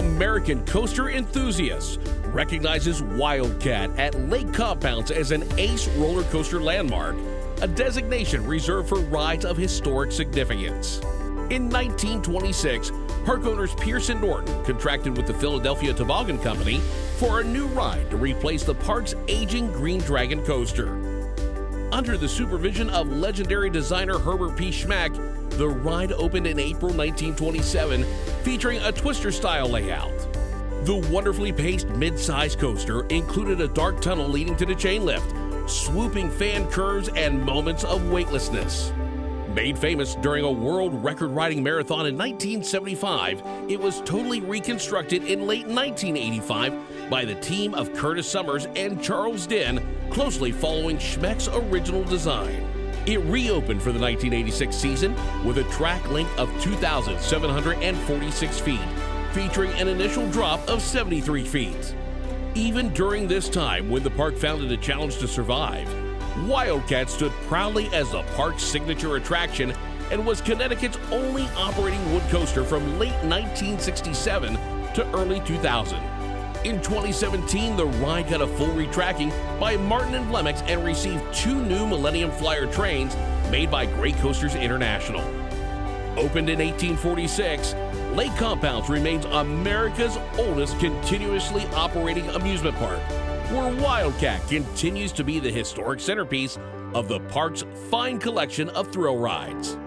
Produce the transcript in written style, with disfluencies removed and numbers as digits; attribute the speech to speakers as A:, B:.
A: American coaster enthusiasts recognizes Wildcat at Lake Compounce as an ace roller coaster landmark, a designation reserved for rides of historic significance. In 1926, park owners Pierce and Norton contracted with the Philadelphia Toboggan Company for a new ride to replace the park's aging Green Dragon coaster. Under the supervision of legendary designer Herbert P. Schmack, the ride opened in April 1927, featuring a twister-style layout. The wonderfully paced mid-size coaster included a dark tunnel leading to the chain lift, swooping fan curves, and moments of weightlessness. Made famous during a world record-riding marathon in 1975, it was totally reconstructed in late 1985 by the team of Curtis Summers and Charles Dinn, closely following Schmeck's original design. It reopened for the 1986 season with a track length of 2,746 feet, featuring an initial drop of 73 feet. Even during this time, when the park found it a challenge to survive, Wildcat stood proudly as the park's signature attraction and was Connecticut's only operating wood coaster from late 1967 to early 2000. In 2017, the ride got a full retracking by Martin and Blemmix and received 2 new Millennium Flyer trains made by Great Coasters International. Opened in 1846, Lake Compounce remains America's oldest continuously operating amusement park, where Wildcat continues to be the historic centerpiece of the park's fine collection of thrill rides.